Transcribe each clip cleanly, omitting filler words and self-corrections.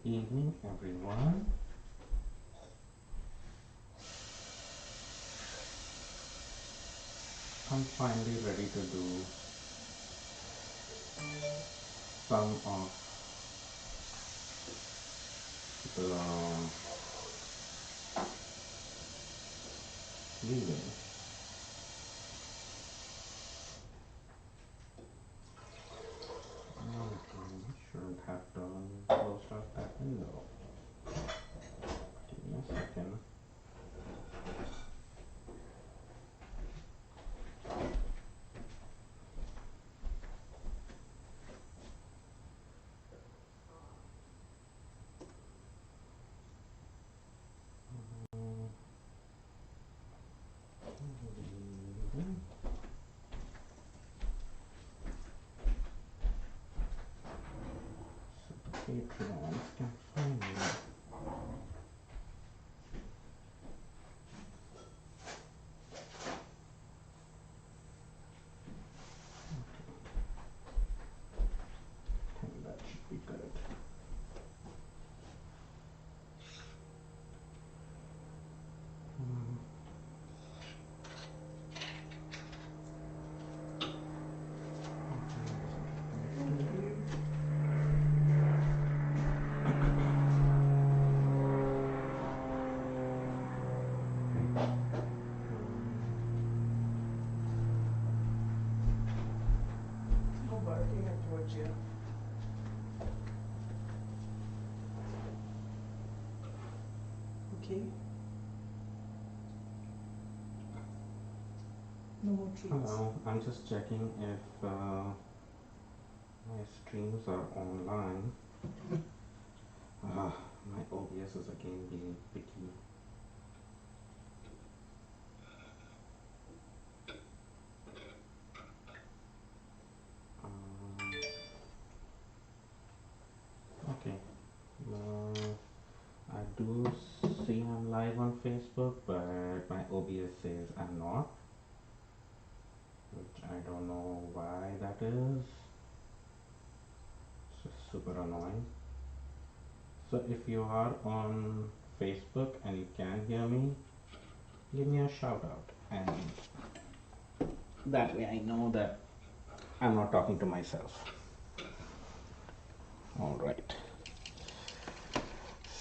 evening, everyone. I'm finally ready to do some of the reading. Okay, shouldn't have closed out that window. Give me a second. So the Patreons can find me. I think that should be good. No barking at Georgia. Okay. No more treats. Hello, I'm just checking if my streams are online. My OBS is again being picky. Okay. I do see I'm live on Facebook, but my OBS says I'm not, which I don't know why that is. It's just super annoying. So if you are on Facebook and you can hear me, give me a shout out, and that way I know that I'm not talking to myself. All right.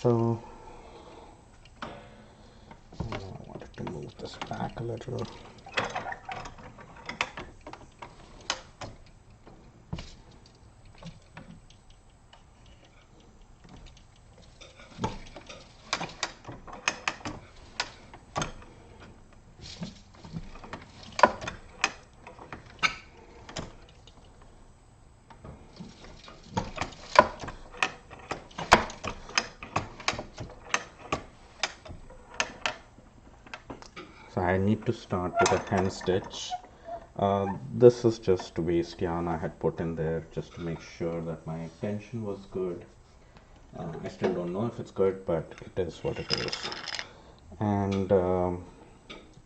So I wanted to move this back a little. So I need to start with a hem stitch. This is just waste yarn I had put in there just to make sure that my tension was good. I still don't know if it's good, but it is what it is. And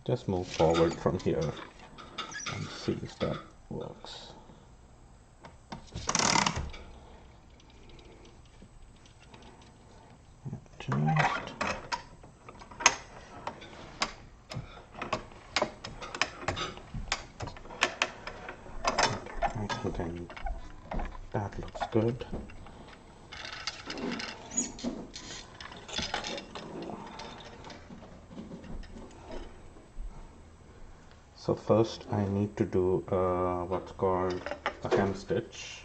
just move forward from here and see if that works. Just I think that looks good. So first I need to do what's called a hem stitch.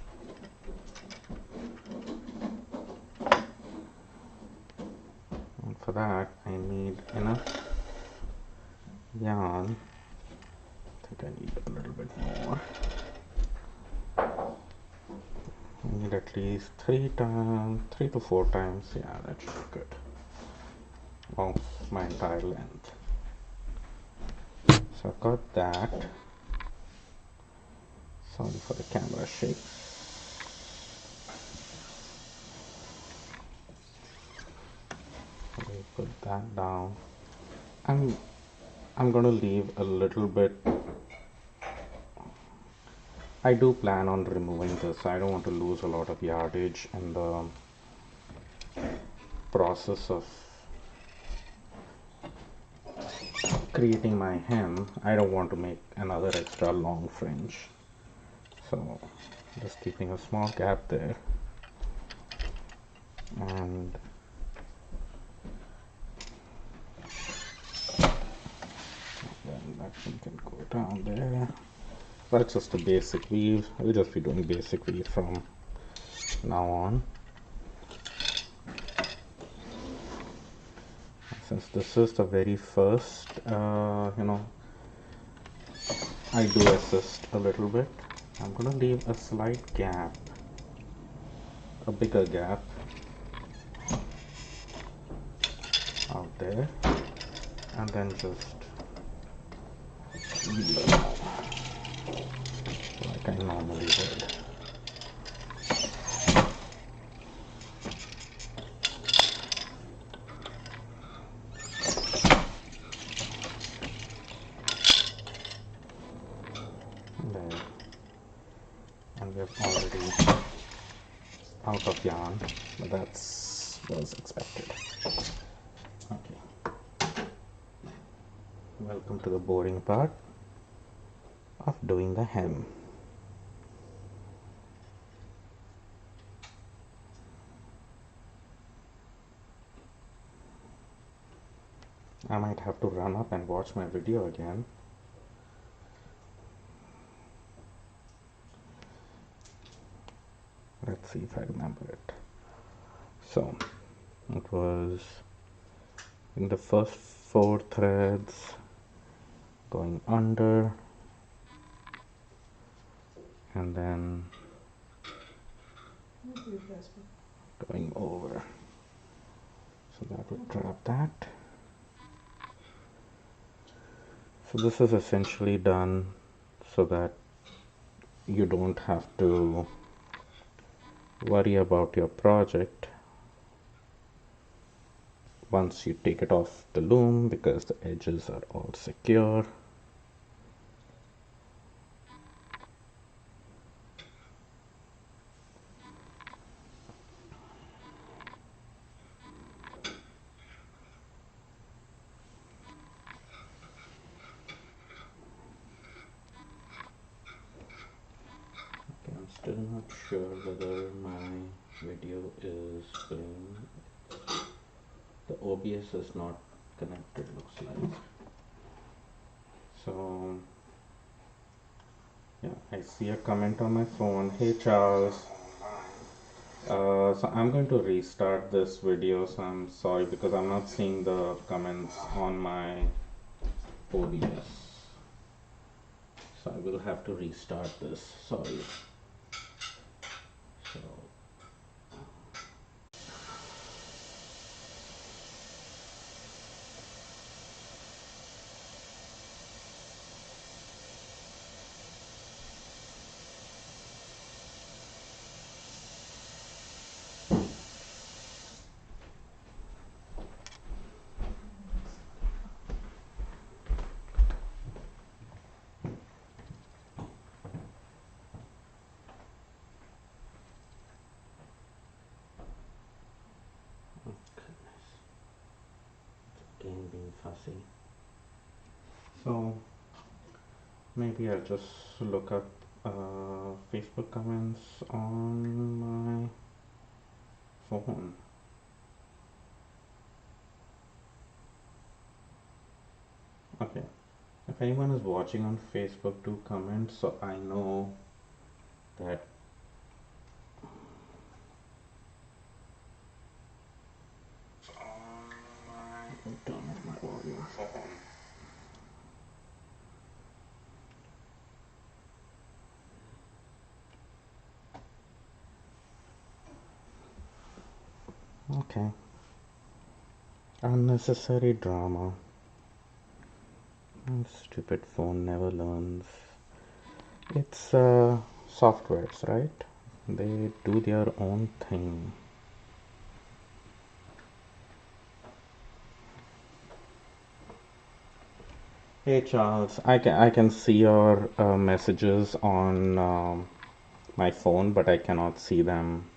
And for that I need enough yarn. I think I need a little bit more. I need at least 3 to 4 times. Yeah, that should be good. Of my entire length. So I've got that. Sorry for the camera shake. Let me put that down. I'm gonna leave a little bit. I do plan on removing this. I don't want to lose a lot of yardage in the process of creating my hem, I don't want to make another extra long fringe, so just keeping a small gap there, and then that one can go down there. That's just a basic weave. We'll just be doing basic weave from now on. Since this is the very first, I do assist a little bit. I'm gonna leave a slight gap, a bigger gap out there, and then just weave like I normally would. There. And we're already out of yarn, but that's was expected. Okay. Welcome to the boring part of doing the hem. I might have to run up and watch my video again. Let's see if I remember it. So it was in the first 4 threads going under, and then going over, so that would trap that. So this is essentially done so that you don't have to worry about your project once you take it off the loom, because the edges are all secure. Okay, I'm still not sure whether my video is playing. The OBS is not connected, looks like. So yeah, I see a comment on my phone. Hey Charles. So I'm going to restart this video, so I'm sorry because I'm not seeing the comments on my OBS. So I will have to restart this, sorry. So again being fussy. So maybe I'll just look up Facebook comments on my phone. Okay, if anyone is watching on Facebook, do comment so I know that I'll turn off my volume. Okay. Unnecessary drama. Stupid phone never learns. It's softwares, right? They do their own thing. Hey Charles, I can see your messages on my phone, but I cannot see them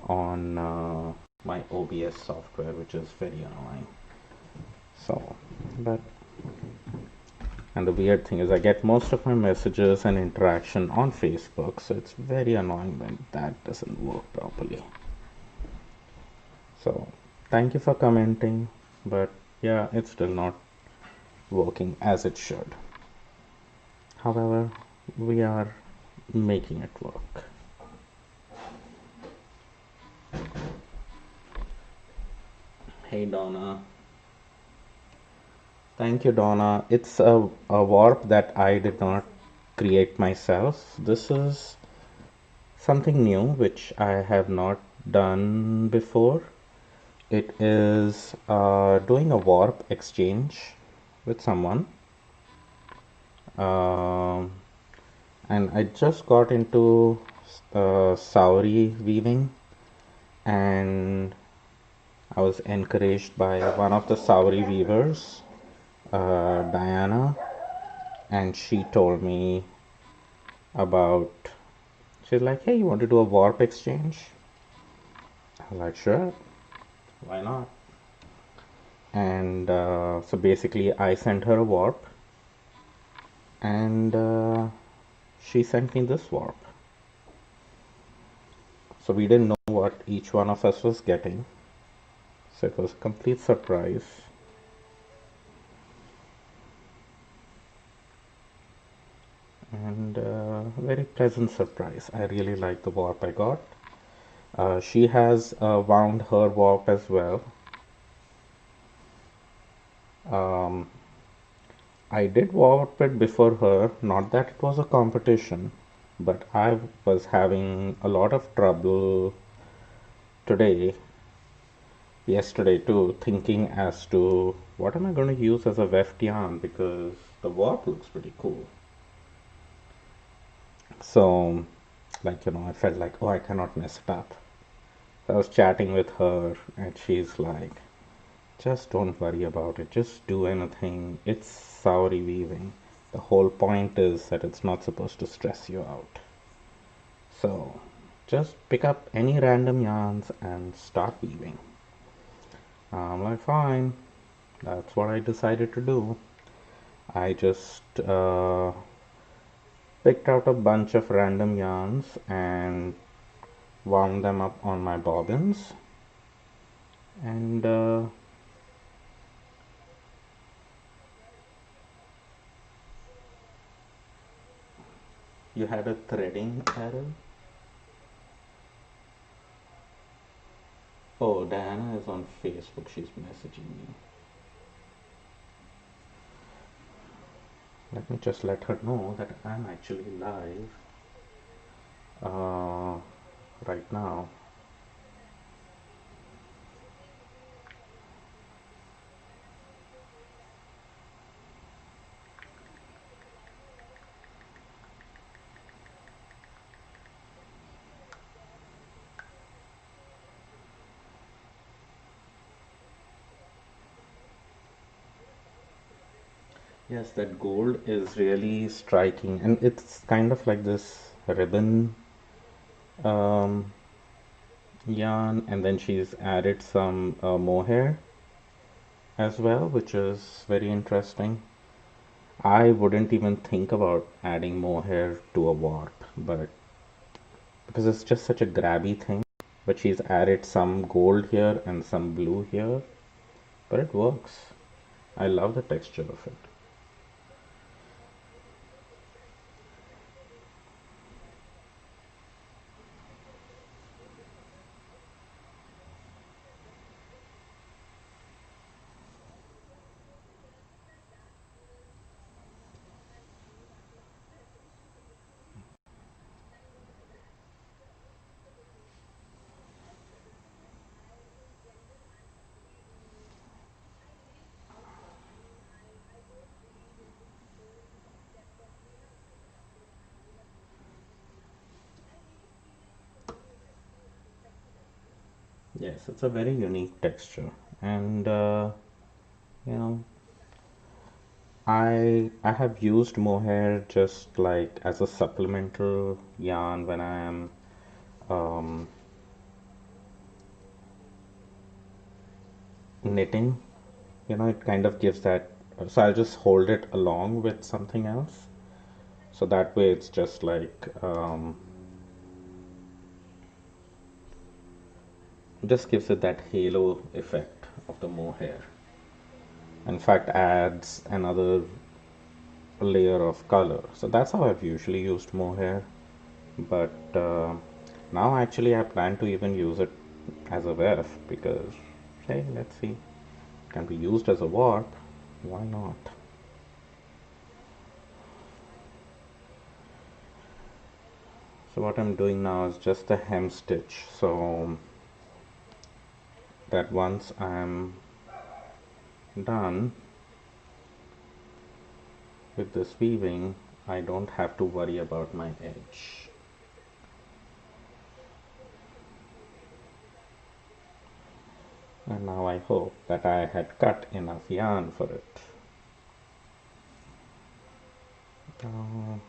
on my OBS software, which is very annoying. So, but and the weird thing is I get most of my messages and interaction on Facebook, so it's very annoying when that doesn't work properly. So, thank you for commenting, but yeah, it's still not working as it should. However, we are making it work. Hey Donna. Thank you, Donna. It's a warp that I did not create myself. This is something new which I have not done before. It is doing a warp exchange with someone. Um, and I just got into Sauri weaving, and I was encouraged by one of the Sauri weavers, Diana, and she told me about, she's like, hey, you want to do a warp exchange? I was like, sure, why not? And so basically, I sent her a warp, and she sent me this warp. So we didn't know what each one of us was getting. So it was a complete surprise. And a very pleasant surprise. I really like the warp I got. She has wound her warp as well. Um, I did warp it before her, not that it was a competition, but I was having a lot of trouble today, yesterday too, thinking as to what am I going to use as a weft yarn, because the warp looks pretty cool. So, like, I felt like, oh, I cannot mess it up. So I was chatting with her, and she's like, just don't worry about it. Just do anything. It's Sauri weaving. The whole point is that it's not supposed to stress you out. So just pick up any random yarns and start weaving. I'm like, fine. That's what I decided to do. I just picked out a bunch of random yarns and wound them up on my bobbins. And you had a threading error? Oh, Diana is on Facebook. She's messaging me. Let me just let her know that I'm actually live right now. Yes, that gold is really striking, and it's kind of like this ribbon um, yarn, and then she's added some mohair as well, which is very interesting. I wouldn't even think about adding mohair to a warp, but because it's just such a grabby thing. But she's added some gold here and some blue here, but it works. I love the texture of it. Yes, it's a very unique texture, and you know, I have used mohair just like as a supplemental yarn when I am um, knitting, it kind of gives that. So I'll just hold it along with something else. So that way it's just like, just gives it that halo effect of the mohair. In fact, adds another layer of color. So that's how I've usually used mohair. But now actually I plan to even use it as a weft because, hey, let's see, it can be used as a warp. Why not? So what I'm doing now is just a hem stitch, so that once I'm done with this weaving, I don't have to worry about my edge. And now I hope that I had cut enough yarn for it. I'm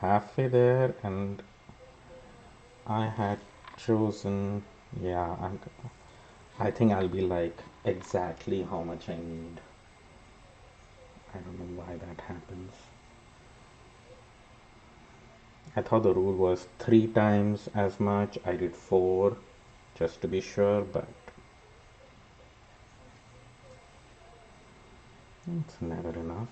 halfway there, and I had chosen, yeah, I think I'll be like exactly how much I need. I don't know why that happens. I thought the rule was 3 times as much. I did 4 just to be sure, but it's never enough.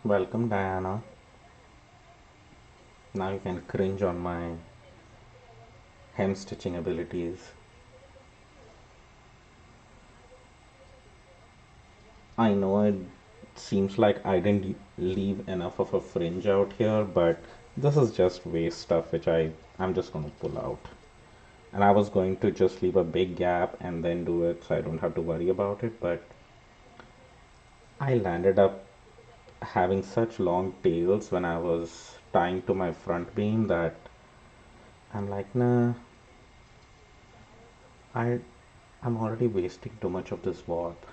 Welcome, Diana. Now you can cringe on my hem stitching abilities. I know it seems like I didn't leave enough of a fringe out here, but this is just waste stuff which I'm just going to pull out. And I was going to just leave a big gap and then do it so I don't have to worry about it, but I landed up having such long tails when I was tying to my front beam that I'm like, nah, I I'm already wasting too much of this warp.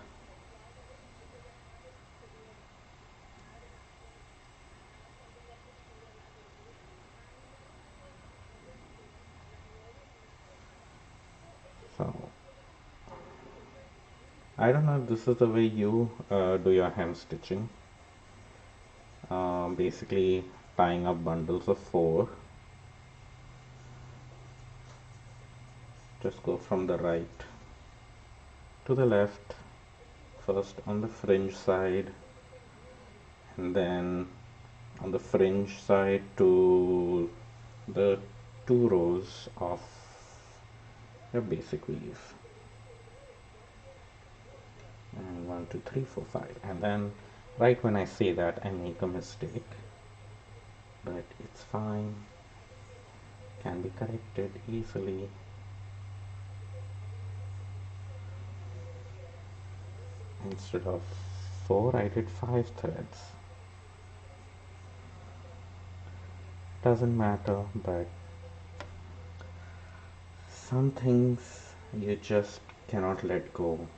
So I don't know if this is the way you do your hem stitching. Basically tying up bundles of 4. Just go from the right to the left, first on the fringe side, and then on the fringe side to the 2 rows of your basic weave. And 1, 2, 3, 4, 5. And then right when I say that, I make a mistake, but it's fine, can be corrected easily. Instead of 4, I did 5 threads. Doesn't matter, but some things you just cannot let go.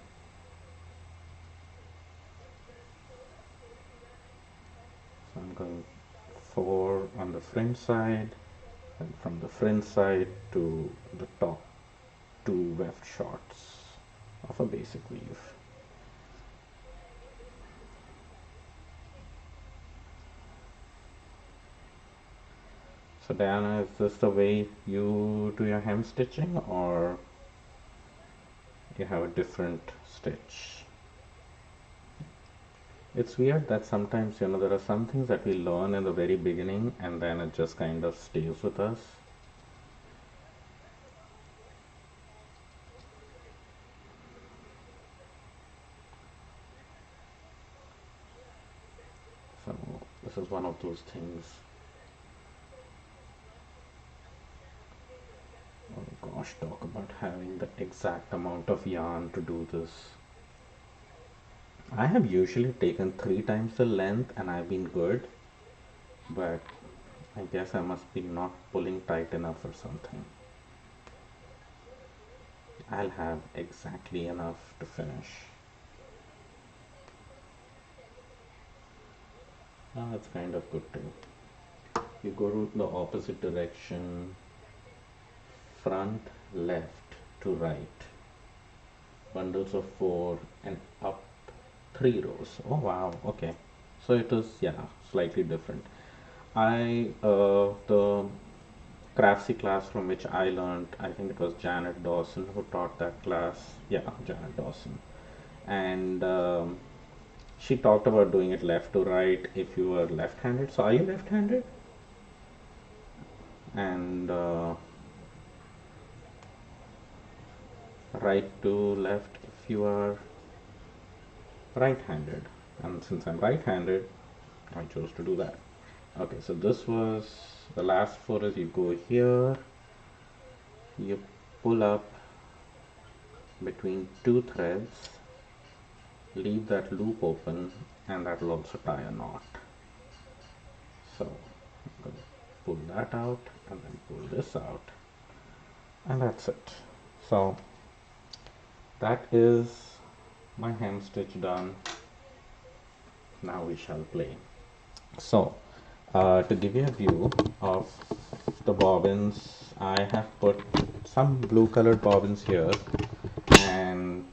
So I'm going 4 on the fringe side, and from the fringe side to the top 2 weft shots of a basic weave. So Diana, is this the way you do your hem stitching, or you have a different stitch? It's weird that sometimes, there are some things that we learn in the very beginning and then it just kind of stays with us. So this is one of those things. Oh gosh, talk about having the exact amount of yarn to do this. I have usually taken 3 times the length and I've been good, but I guess I must be not pulling tight enough or something. I'll have exactly enough to finish. That's kind of good too. You go to the opposite direction, front, left to right, bundles of 4 and up 3 rows. Oh wow, okay. So it is, yeah, slightly different. The Craftsy class from which I learned, I think it was Janet Dawson who taught that class. Yeah, Janet Dawson. And she talked about doing it left to right if you were left-handed. So are you left-handed? And right to left if you are right-handed. And since I'm right-handed, I chose to do that. Okay, so this was the last 4 is you go here, you pull up between 2 threads, leave that loop open, and that will also tie a knot. So I'm going to pull that out and then pull this out, and that's it. So that is my hem stitch done. Now we shall play. So to give you a view of the bobbins, I have put some blue colored bobbins here and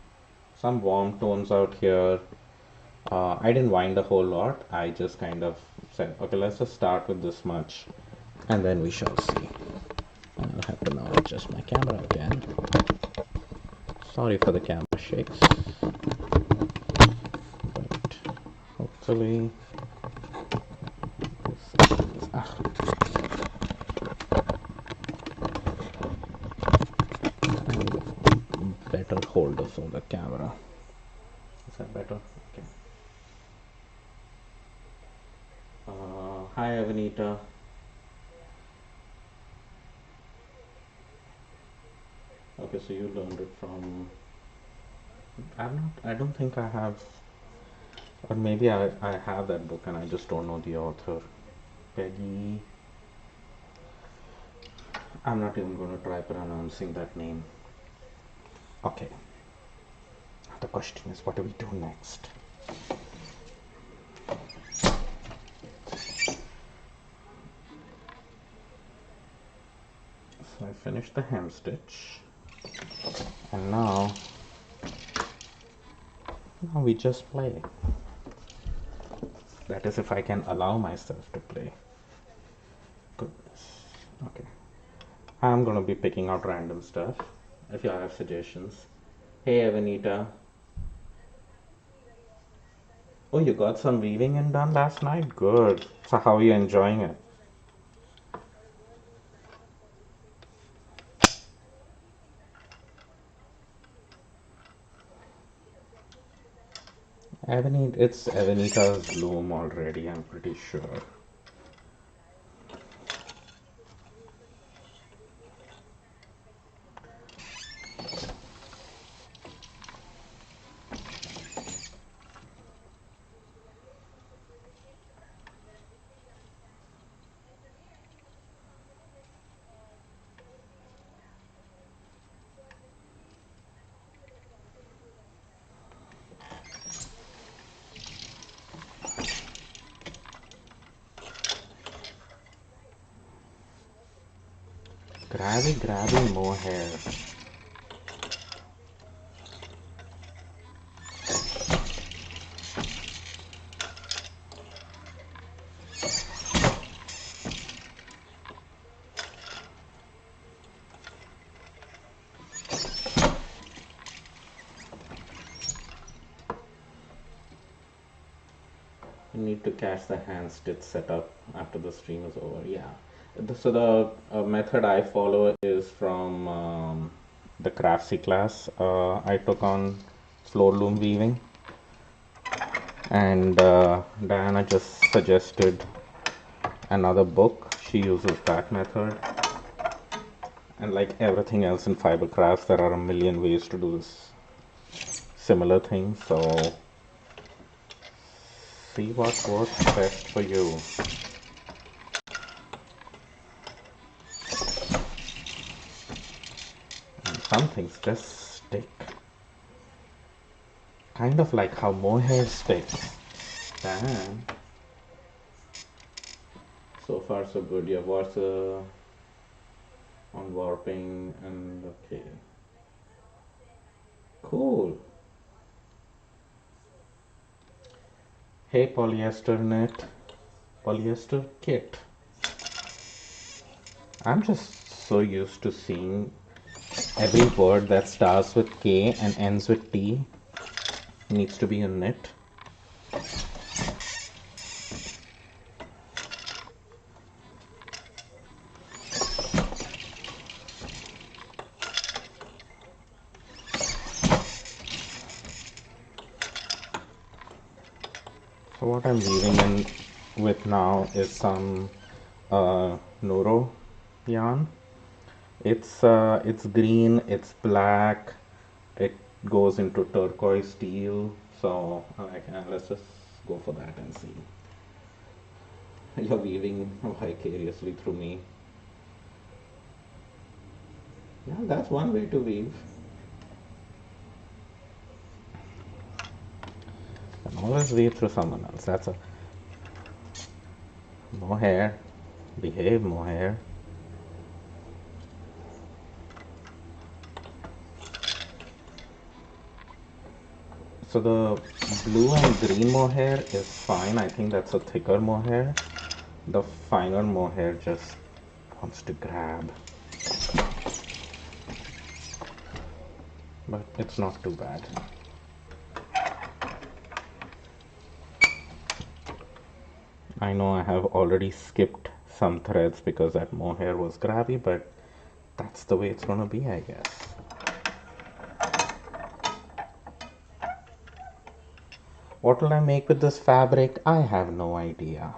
some warm tones out here. I didn't wind a whole lot. I just kind of said, okay, let's just start with this much and then we shall see. I'll have to now adjust my camera again. Sorry for the camera shakes, but hopefully better holder for the camera. Is that better? Okay. Hi Avanita. Okay, so you learned it from. I don't think I have, or maybe I have that book and I just don't know the author. Peggy. I'm not even going to try pronouncing that name. Okay. The question is, what do we do next? So I finished the hem stitch, and now we just play. That is, if I can allow myself to play. Goodness. Okay. I'm gonna be picking out random stuff. If you have suggestions. Hey Avanita. Oh, you got some weaving in done last night? Good. So how are you enjoying it? It's Avanita's loom already, I'm pretty sure. Grabby mohair. You need to catch the hand stitch setup after the stream is over. Yeah. So the method I follow is from the Craftsy class I took on floor loom weaving, and Diana just suggested another book. She uses that method, And like everything else in fibercrafts, there are a million ways to do this similar thing. So see what works best for you. And some things just stick. Kind of like how mohair sticks. Damn. So far so good. Your words on warping and okay. Cool. Hey polyester net. Polyester kit. I'm just so used to seeing every word that starts with K and ends with T needs to be a knit. So what I'm weaving in with now is some Nuro yarn. It's green, it's black, it goes into turquoise steel. So let's just go for that and see. You're weaving vicariously through me. Yeah, that's one way to weave. And always weave through someone else. That's a mohair. Behave, mohair. So the blue and green mohair is fine. I think that's a thicker mohair. The finer mohair just wants to grab. But it's not too bad. I know I have already skipped some threads because that mohair was grabby, but that's the way it's gonna be, I guess. What will I make with this fabric? I have no idea.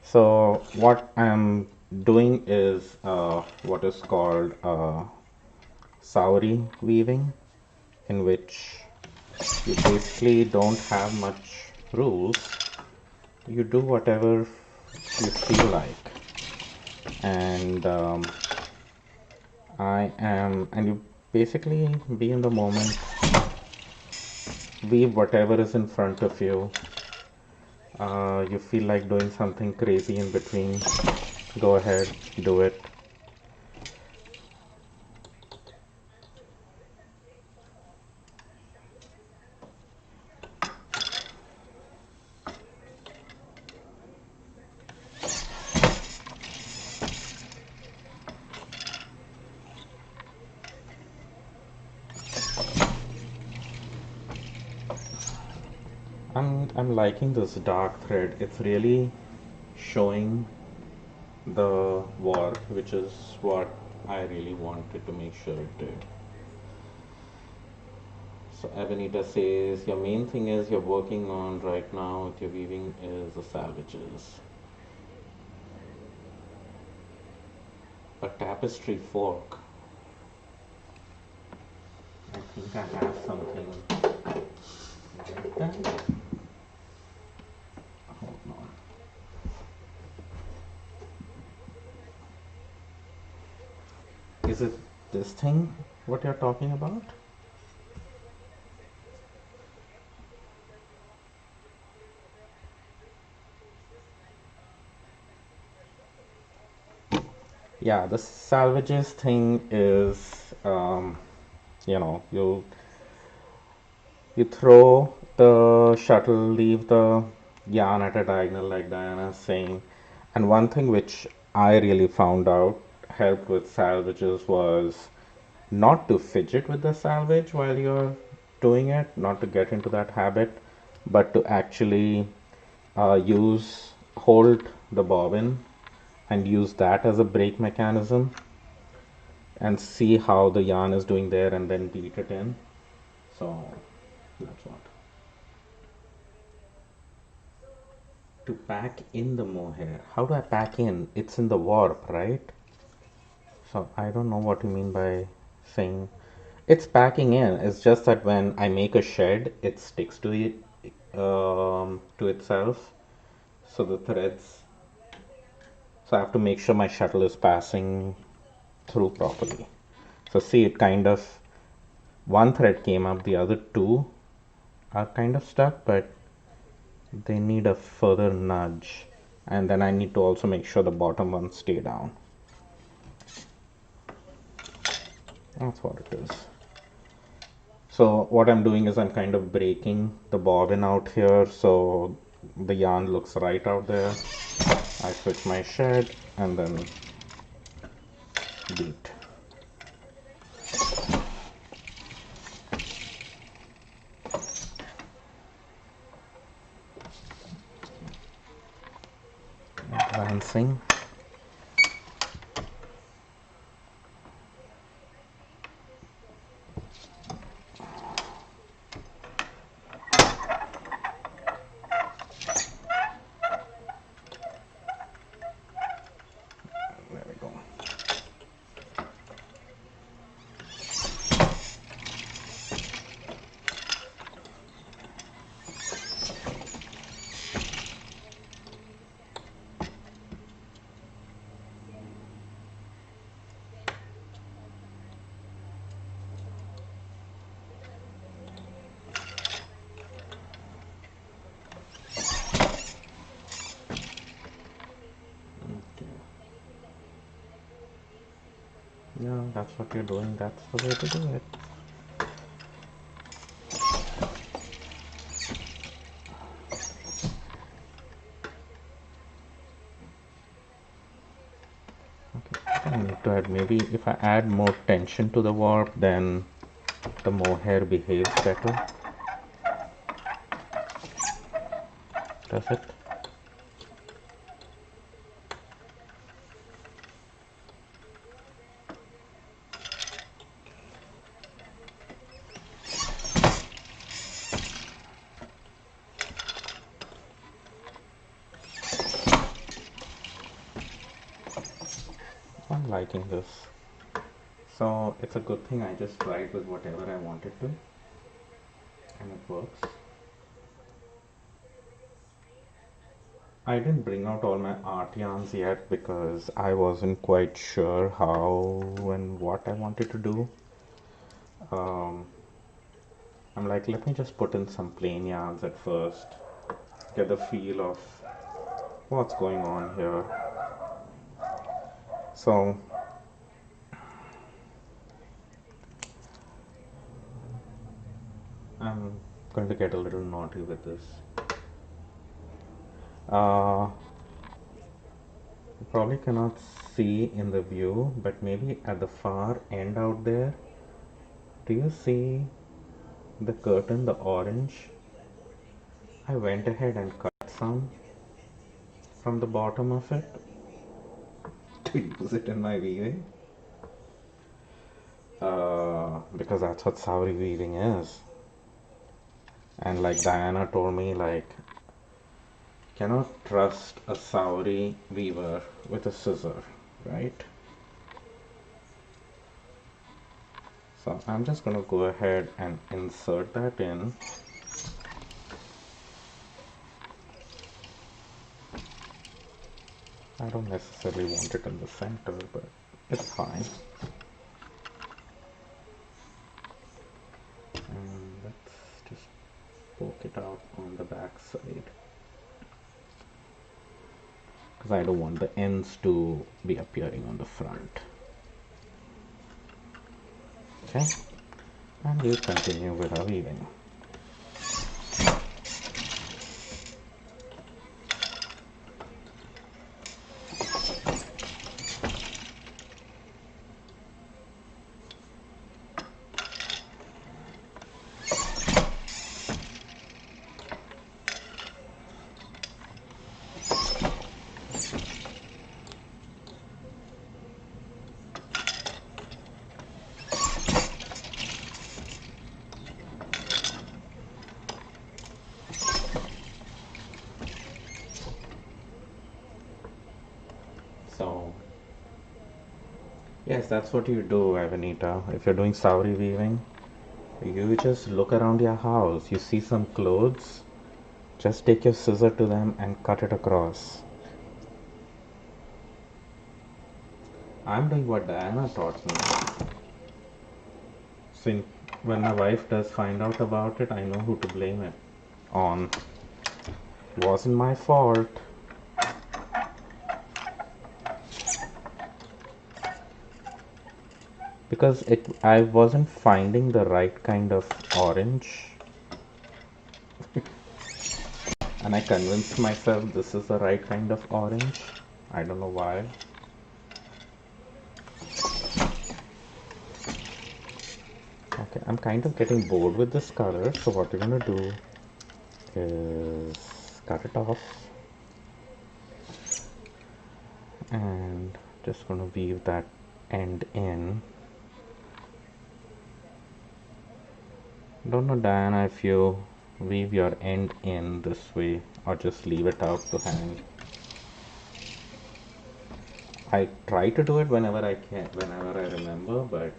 So what I'm doing is what is called Sauri weaving, in which you basically don't have much rules. You do whatever you feel like, and and you basically be in the moment, weave whatever is in front of you. You feel like doing something crazy in between, go ahead, do it. I'm liking this dark thread. It's really showing the warp, which is what I really wanted to make sure it did. So Avenita says your main thing is you're working on right now with your weaving is the salvages. A tapestry fork. I think I have something like that. Hold on. Is it this thing what you're talking about? Yeah, the salvages thing is, you know, you throw the shuttle, leave the yarn at a diagonal like Diana is saying. And one thing which I really found out helped with salvages was not to fidget with the salvage while you're doing it, not to get into that habit, but to actually hold the bobbin and use that as a brake mechanism and see how the yarn is doing there and then beat it in. So that's what. To pack in the mohair. How do I pack in? It's in the warp, right? So I don't know what you mean by saying it's packing in. It's just that when I make a shed, it sticks to it to itself. So the threads. So I have to make sure my shuttle is passing through properly. So see, it kind of one thread came up, the other two are kind of stuck, but they need a further nudge. And then I need to also make sure the bottom ones stay down. That's what it is. So what I'm doing is I'm kind of breaking the bobbin out here so the yarn looks right out there. I switch my shed and then beat. Advancing. There we go. Yeah, that's what you're doing. That's the way to do it. Okay, I need to add, maybe if I add more tension to the warp, then the mohair behaves better. Does it? I'm liking this. So it's a good thing I just tried with whatever I wanted to, and it works. I didn't bring out all my art yarns yet because I wasn't quite sure how and what I wanted to do. I'm like, let me just put in some plain yarns at first, get the feel of what's going on here. So I'm going to get a little naughty with this. You probably cannot see in the view, but maybe at the far end out there, do you see the curtain, the orange? I went ahead and cut some from the bottom of it to use it in my weaving. Because that's what Sauri weaving is. And like Diana told me, like, cannot trust a Sauri weaver with a scissor, right? So I'm just going to go ahead and insert that in. I don't necessarily want it in the center, but it's fine. And let's just poke it out on the back side, because I don't want the ends to be appearing on the front. Okay, and we'll continue with our weaving. Yes, that's what you do, Avenita. If you're doing Sauri weaving, you just look around your house. You see some clothes, just take your scissor to them and cut it across. I'm doing what Diana taught me. Since when my wife does find out about it, I know who to blame it on. Wasn't my fault. Because I wasn't finding the right kind of orange, and I convinced myself this is the right kind of orange. I don't know why. Okay, I'm kind of getting bored with this color, so what we're gonna do is cut it off and just gonna weave that end in. Don't know, Diana, if you weave your end in this way or just leave it out to hang. I try to do it whenever I can, whenever I remember, but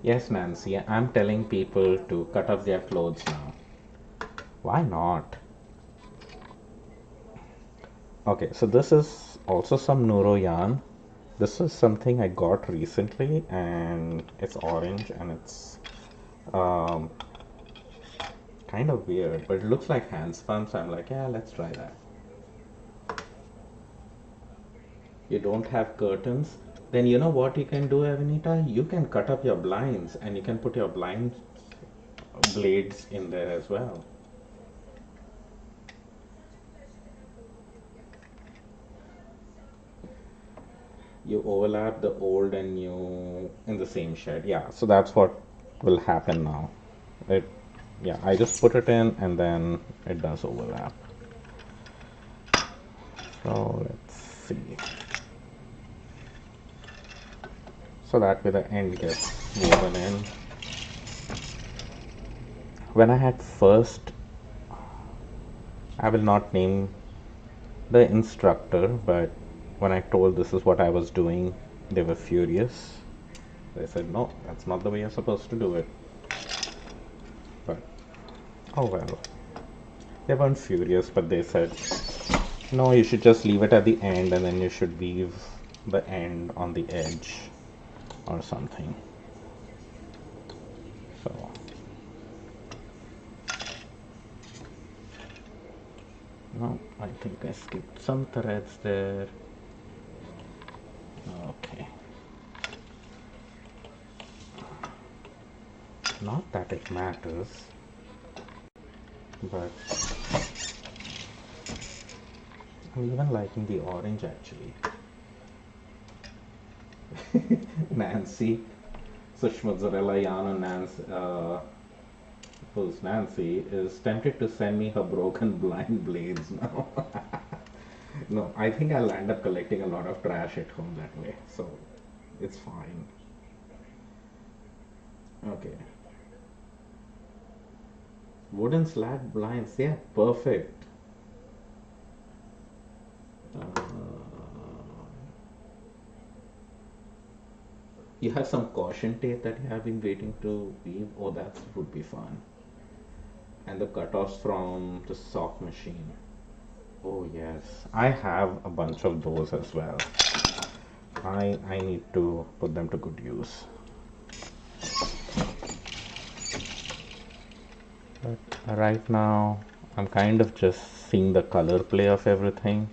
yes, Nancy, I'm telling people to cut up their clothes now. Why not? Okay, so this is also some Nuro yarn. This is something I got recently, and it's orange and it's um, kind of weird, but it looks like hand spun, so I'm like, yeah, let's try that. You don't have curtains, then you know what you can do, Avenita? You can cut up your blinds and you can put your blind blades in there as well. You overlap the old and new in the same shed. Yeah, so that's what will happen now. It, yeah, I just put it in and then it does overlap. So let's see. So that way the end gets woven in. When I had first, I will not name the instructor, but when I told this is what I was doing, they were furious. They said, no, that's not the way you're supposed to do it. But, oh well. They weren't furious, but they said, no, you should just leave it at the end and then you should weave the end on the edge or something. So, no, I think I skipped some threads there. Okay. Not that it matters, but I'm even liking the orange actually. Nancy, Sush Mozzarella Yana Nancy, who's Nancy, is tempted to send me her broken blind blades now. No, I think I'll end up collecting a lot of trash at home that way, so it's fine. Okay. Wooden slat blinds, yeah, perfect. Uh, you have some caution tape that you have been waiting to weave. Oh, that would be fun. And the cutoffs from the sock machine. Oh yes, I have a bunch of those as well. I need to put them to good use. But right now, I'm kind of just seeing the color play of everything.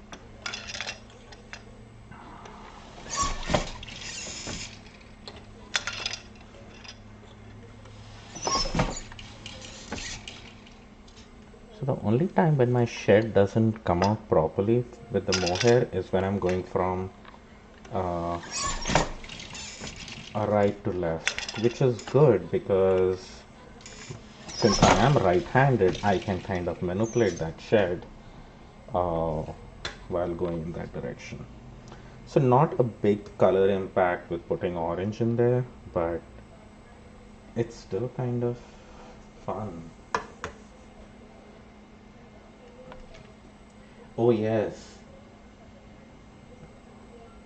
So the only time when my shed doesn't come out properly with the mohair is when I'm going from uh, a right to left, which is good because since I am right-handed, I can kind of manipulate that shed uh, while going in that direction. So not a big color impact with putting orange in there, but it's still kind of fun. Oh yes,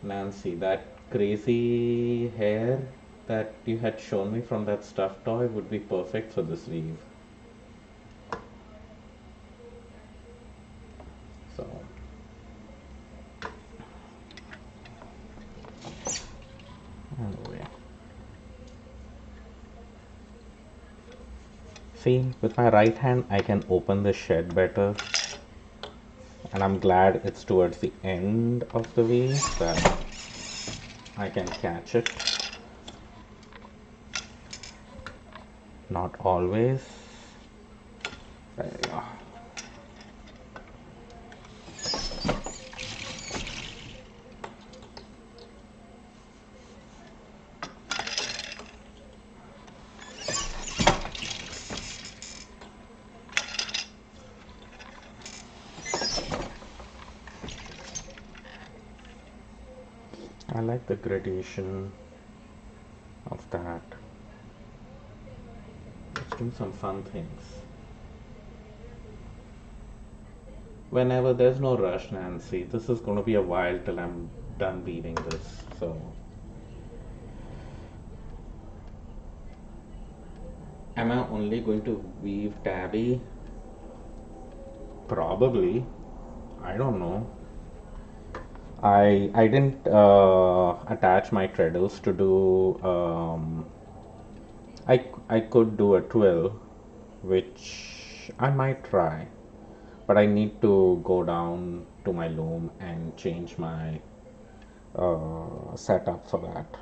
Nancy, that crazy hair that you had shown me from that stuffed toy would be perfect for this weave. So, anyway. See, with my right hand, I can open the shed better. And I'm glad it's towards the end of the weave that I can catch it. Not always. There you go. I like the gradation of that. Let's do some fun things. Whenever there's no rush, Nancy, this is going to be a while till I'm done weaving this. So, am I only going to weave tabby? Probably. I don't know. I didn't attach my treadles to do. I could do a twill, which I might try, but I need to go down to my loom and change my setup for that.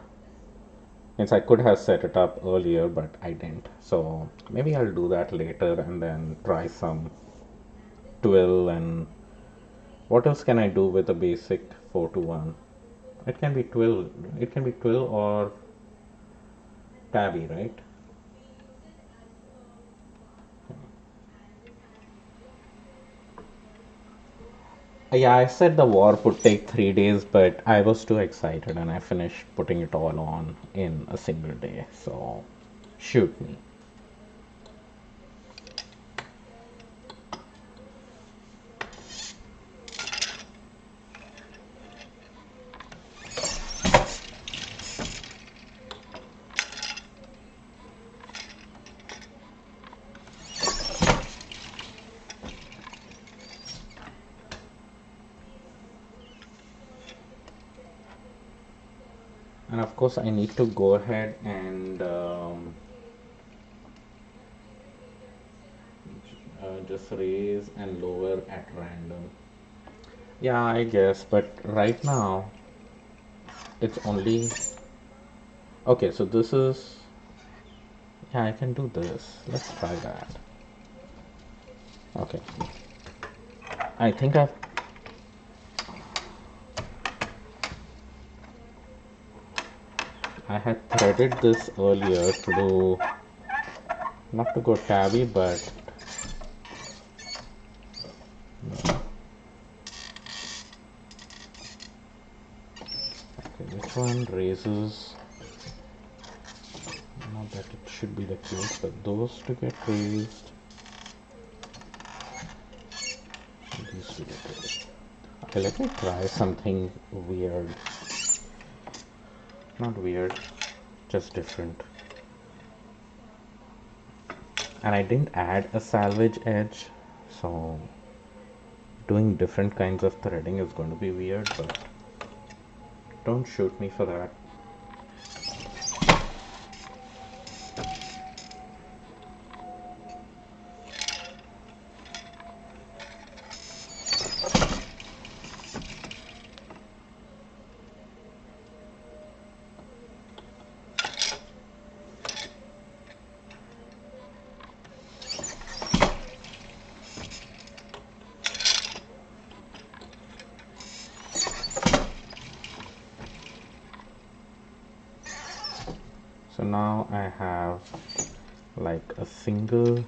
Means I could have set it up earlier, but I didn't. So maybe I'll do that later and then try some twill. And what else can I do with a basic 4 to 1? It can be twill. It can be twill or tabby, right? Yeah, I said the warp would take 3 days, but I was too excited and I finished putting it all on in a single day. So, shoot me. And of course, I need to go ahead and just raise and lower at random. Yeah, I guess, but right now it's only okay. So this is, yeah, I can do this. Let's try that. Okay, I think I had threaded this earlier to do, not to go tabby, but okay, this one raises, not that it should be the case, but those to get raised, these to get raised. Okay, let me try something weird. Not weird, just different. And I didn't add a salvage edge, so doing different kinds of threading is going to be weird, but don't shoot me for that. So now I have like a single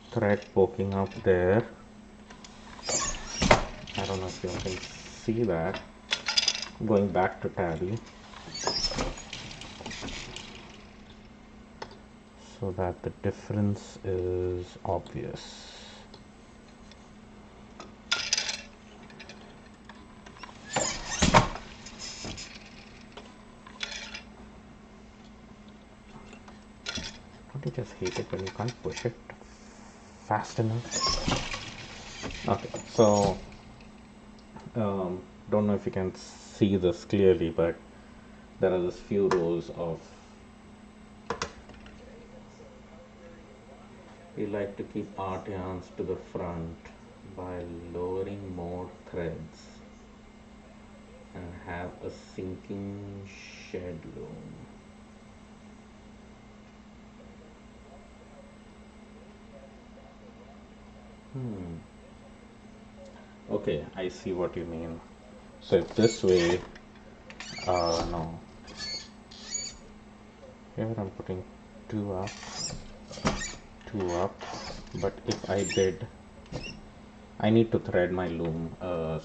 thread poking up there. I don't know if you can see that. Going back to tabby, so that the difference is obvious. Don't you just hate it when you can't push it fast enough? Okay, so don't know if you can see this clearly, but there are this few rows of. We like to keep art yarns to the front by lowering more threads and have a sinking shed loom. Okay, I see what you mean. So if this way, no. Here I'm putting two up, but if I did, I need to thread my loom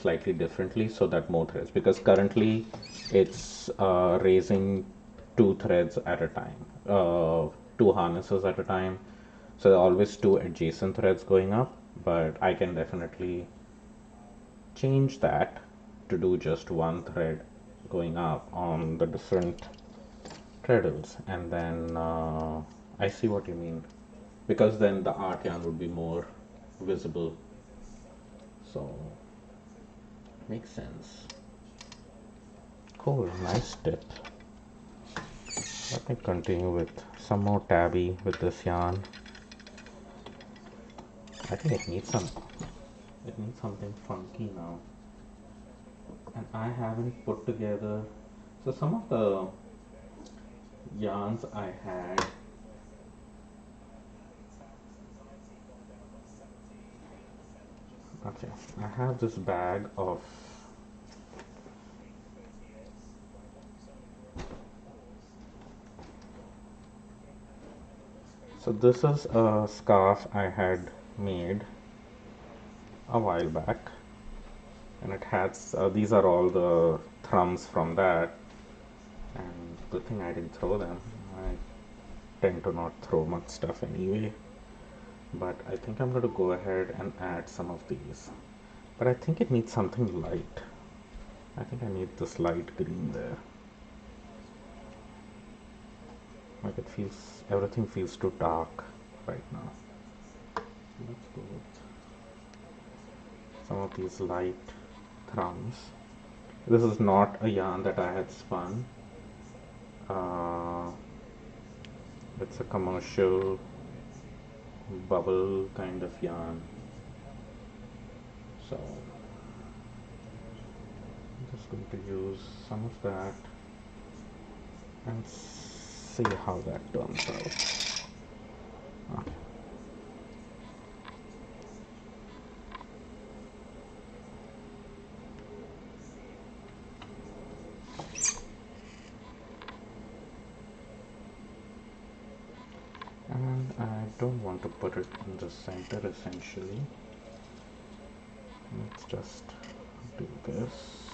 slightly differently so that more threads, because currently it's raising two threads at a time, two harnesses at a time. So there are always two adjacent threads going up, but I can definitely change that to do just one thread going up on the different treadles, and then I see what you mean, because then the art yarn would be more visible, so makes sense. Cool, nice tip. Let me continue with some more tabby with this yarn. I think it needs something funky now, and I haven't put together. So some of the yarns I had, okay, I have this bag of, so this is a scarf I had made a while back, and it has these are all the thrums from that, and good thing I didn't throw them. I tend to not throw much stuff anyway, but I think I'm going to go ahead and add some of these, but I think it needs something light. I think I need this light green there. Like everything feels too dark right now. Let's go with some of these light thrums. This is not a yarn that I had spun. Uh, it's a commercial bubble kind of yarn. So I'm just going to use some of that and see how that turns out. Okay. And I don't want to put it in the center essentially. Let's just do this.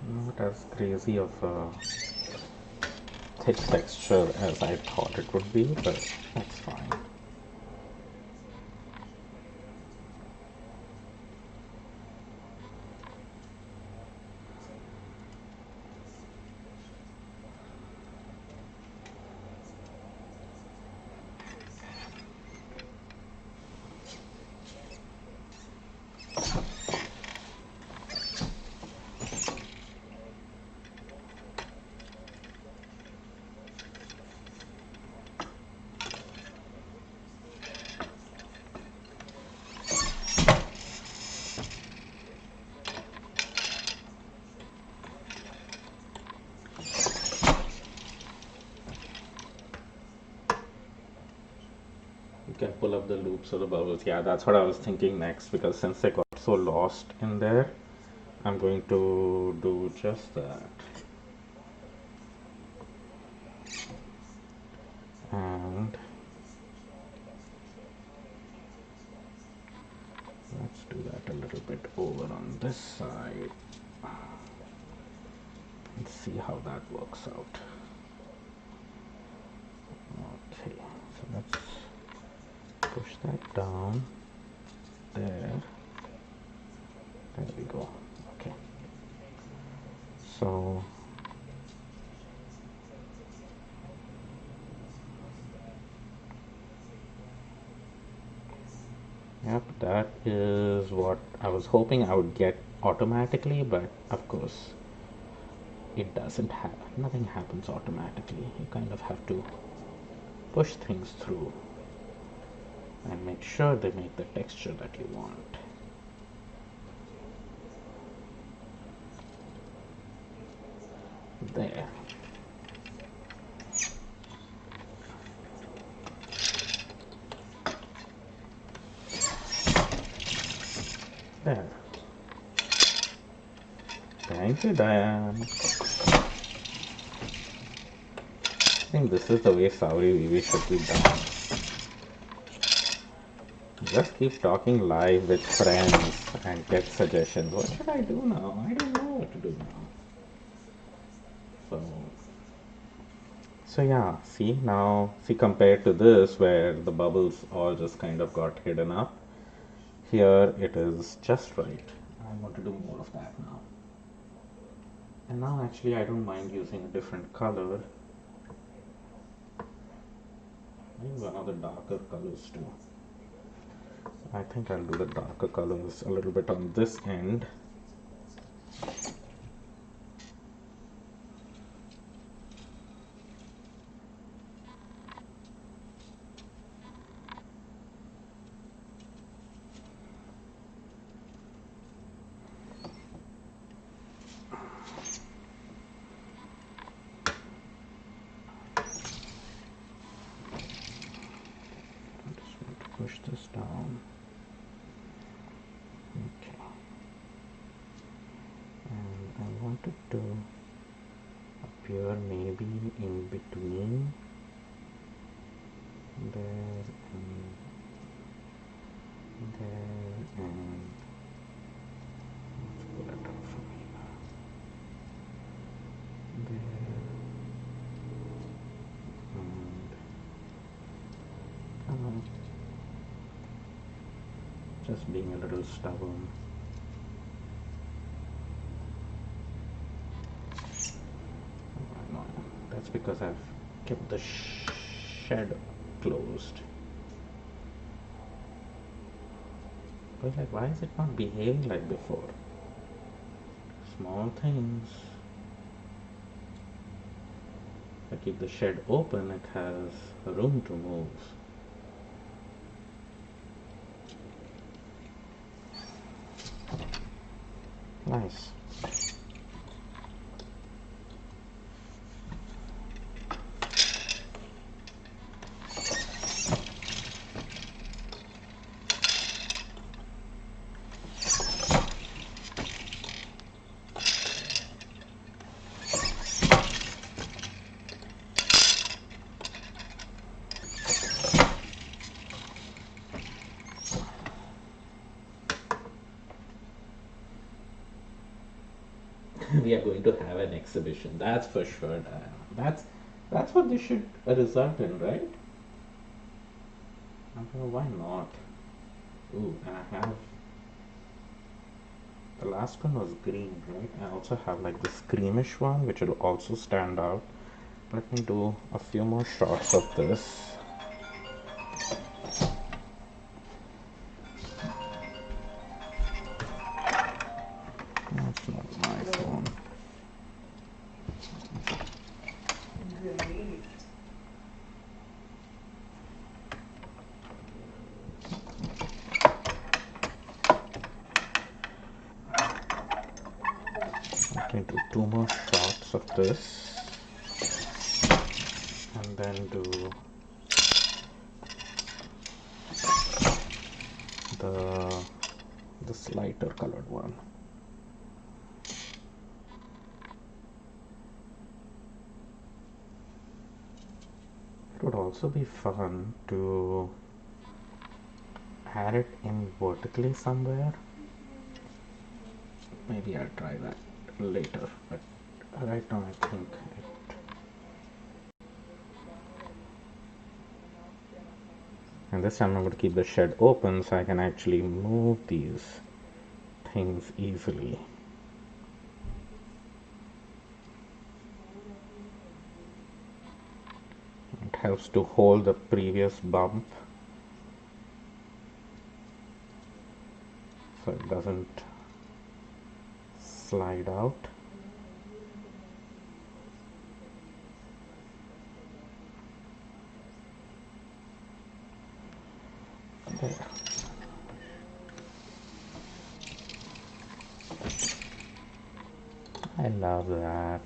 Not as crazy of a thick texture as I thought it would be, but that's fine. You can pull up the loops or the bubbles. Yeah, that's what I was thinking next, because since I got so lost in there, I'm going to do just that. And let's do that a little bit over on this side and see how that works out. Okay, so let's push that down there. There we go. Okay. So yep, that is what I was hoping I would get automatically, but of course it doesn't happen. Nothing happens automatically. You kind of have to push things through and make sure they make the texture that you want. There. There. Thank you, Diane. I think this is the way Sauri Vivi should be done. Just keep talking live with friends and get suggestions. What should I do now? I don't know what to do now. So yeah, see now, see compared to this where the bubbles all just kind of got hidden up, here it is just right. I want to do more of that now. And now actually I don't mind using a different color. Maybe one of the darker colors too. I think I'll do the darker colors a little bit on this end. Push this down. Okay. And I want it to appear maybe in between there and there, and let's pull it up from here. There and come on. Just being a little stubborn. No, that's because I've kept the shed closed. I was like, why is it not behaving like before? Small things. If I keep the shed open, it has room to move. Nice. We are going to have an exhibition, that's for sure. That's what this should result in, right? Okay, why not? Ooh, and I have the last one was green, right? I also have like this creamish one which will also stand out. Let me do a few more shots of this. That's not my phone. Great. Let me do 2 more shots of this and then do this lighter colored one. It would also be fun to add it in vertically somewhere. Maybe I'll try that later, but right now I think it. And this time I'm going to keep the shed open so I can actually move these things easily. It helps to hold the previous bump so it doesn't slide out. There. I love that.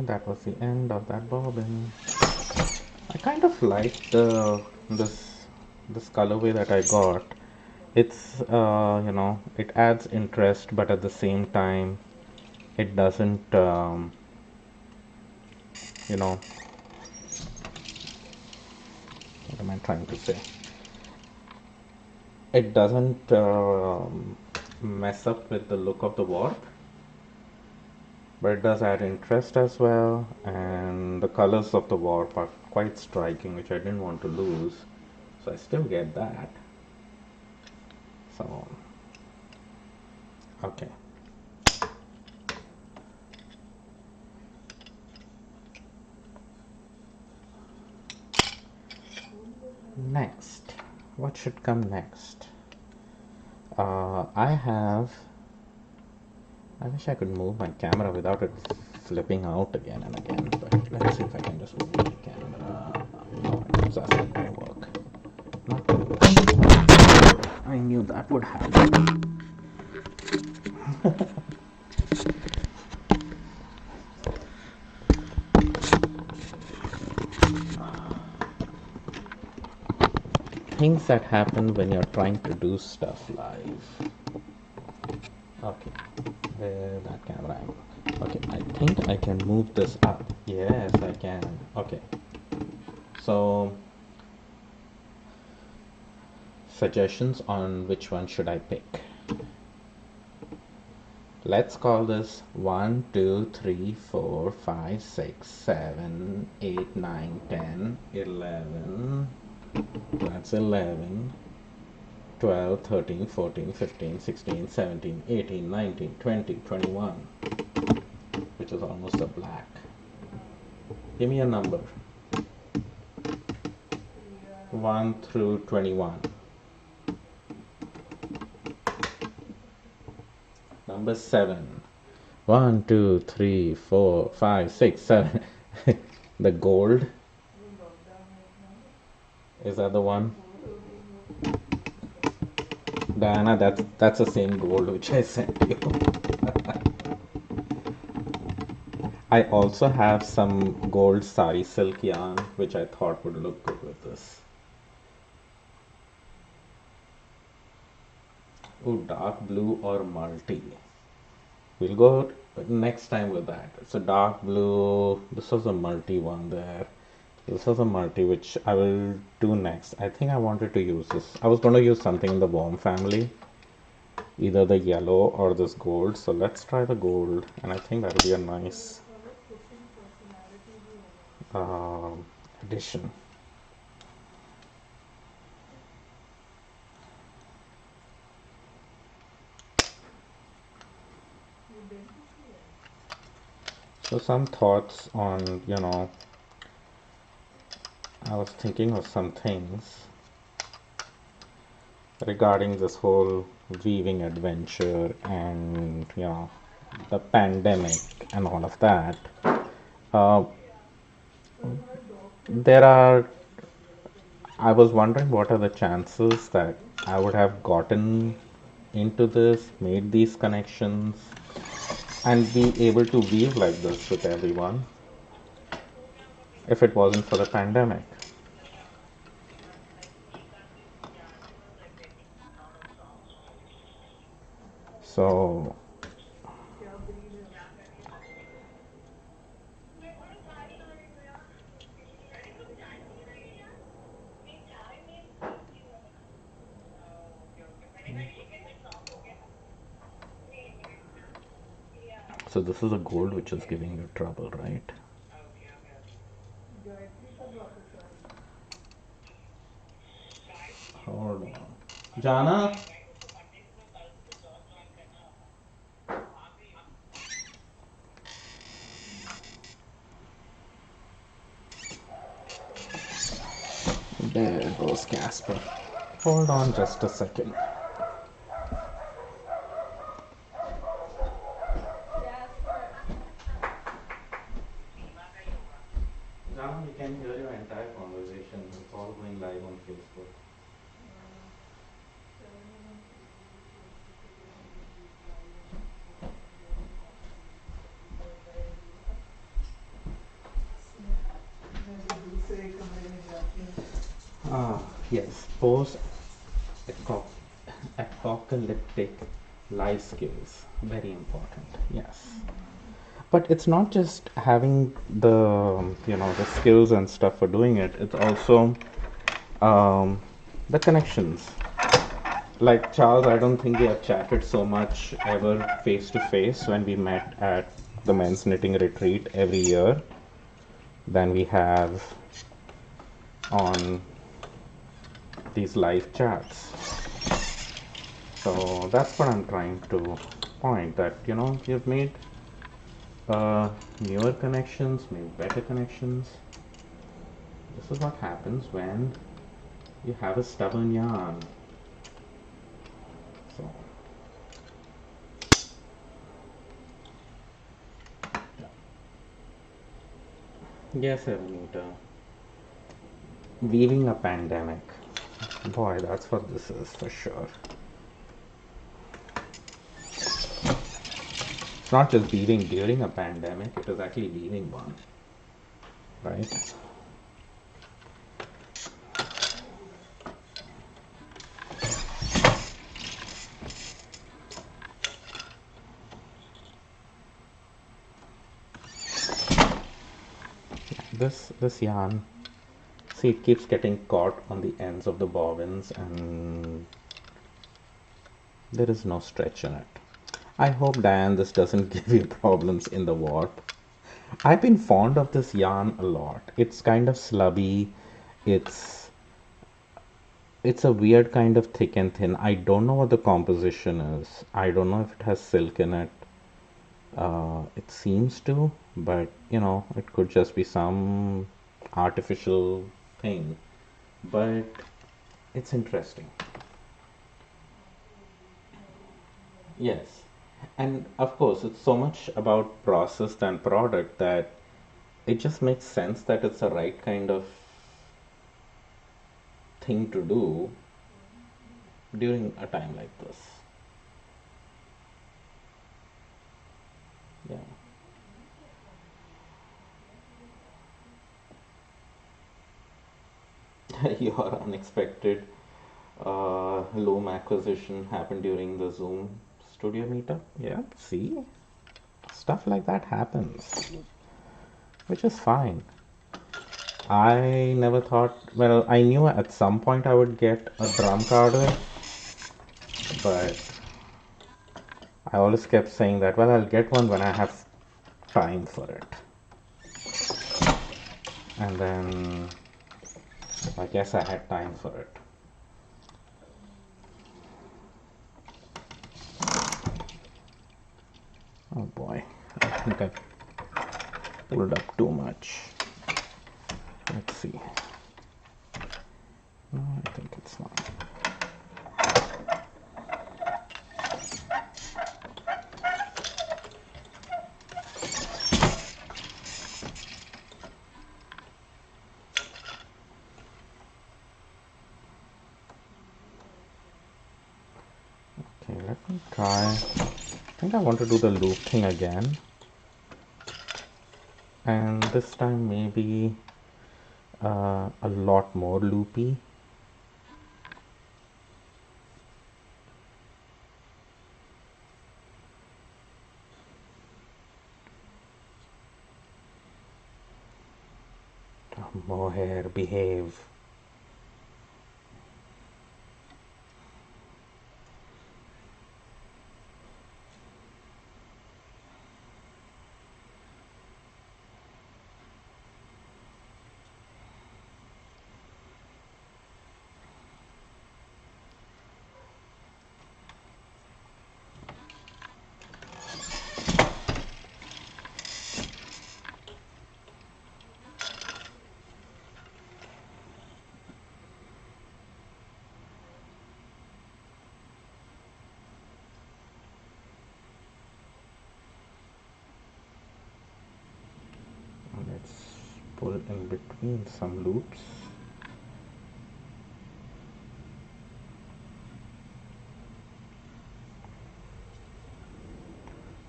That was the end of that bobbin. I kind of like this colorway that I got. It's it adds interest, but at the same time it doesn't what am I trying to say? It doesn't mess up with the look of the warp, but it does add interest as well, and the colors of the warp are quite striking, which I didn't want to lose, so I still get that. So okay, next, what should come next? I wish I could move my camera without it flipping out again and again, but let's see if I can just move the camera. No, it doesn't work. Not gonna work. I knew that would happen. Things that happen when you're trying to do stuff live. Okay, that camera angle. Okay, I think I can move this up. Yes, I can. Okay, so suggestions on which one should I pick. Let's call this 1, 2, 3, 4, 5, 6, 7, 8, 9, 10, 11. That's 11. 12, 13, 14, 15, 16, 17, 18, 19, 20, 21, which is almost a black. Give me a number. 1 through 21. Number 7. 1, 2, 3, 4, 5, 6, 7. The gold. Is that the one? Diana, that's the same gold which I sent you. I also have some gold sari silk yarn which I thought would look good with this. Ooh, dark blue or multi. We'll go next time with that. It's a dark blue. This was a multi one there. This was a multi which I will do next. I think I wanted to use this. I was going to use something in the warm family. Either the yellow or this gold. So let's try the gold. And I think that'll be a nice addition. So some thoughts on, I was thinking of some things regarding this whole weaving adventure and, the pandemic and all of that. Uh, But her doctor there are, I was wondering what are the chances that I would have gotten into this, made these connections, and be able to weave like this with everyone if it wasn't for the pandemic. So, क्या breed है उसकी? so this is a gold which is giving you trouble, right? Gayatri कब वापस आ रही है? Hold on. Jana? There goes Casper. Hold on just a second. Jana, we can hear your entire conversation. It's all going live on Facebook. मैं भी दूसरे कमरे में जाती हूँ. Ah, yes. Post apocalyptic life skills. Very important. Yes. But it's not just having the skills and stuff for doing it. It's also the connections. Like Charles, I don't think we have chatted so much ever face to face when we met at the men's knitting retreat every year than we have on these live chats. So that's what I'm trying to point, that you've made newer connections, made better connections. This is what happens when you have a stubborn yarn. So yes, Avenita. Weaving a pandemic. Boy, that's what this is for sure. It's not just weaving during a pandemic, it is actually weaving one. Right? This yarn, see, it keeps getting caught on the ends of the bobbins and there is no stretch in it. I hope, Diane, this doesn't give you problems in the warp. I've been fond of this yarn a lot. It's kind of slubby. It's a weird kind of thick and thin. I don't know what the composition is. I don't know if it has silk in it. It seems to, but it could just be some artificial thing. But it's interesting. Yes. And of course, it's so much about process than product that it just makes sense that it's the right kind of thing to do during a time like this. Yeah. Your unexpected loom acquisition happened during the Zoom studio meetup. Yeah, see? Stuff like that happens, which is fine. I never thought, well, I knew at some point I would get a drum carder, but I always kept saying that, well, I'll get one when I have time for it. And then I guess I had time for it. Oh boy, I think I pulled up too much. Let's see. No, I think it's fine. let me try. I think I want to do the loop thing again. And this time maybe a lot more loopy. Mohair, behave. Let's pull in between some loops.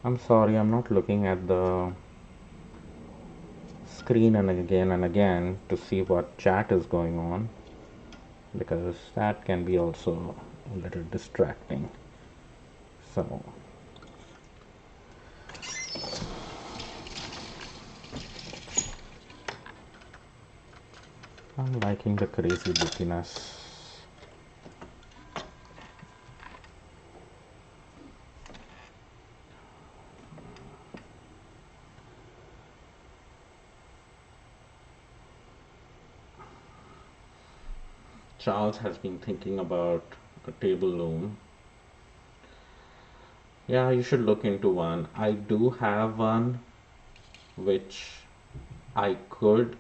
I'm sorry, I'm not looking at the screen and again to see what chat is going on, because that can be also a little distracting. So I'm liking the crazy loopiness. Charles has been thinking about a table loom. Yeah, you should look into one. I do have one which I could,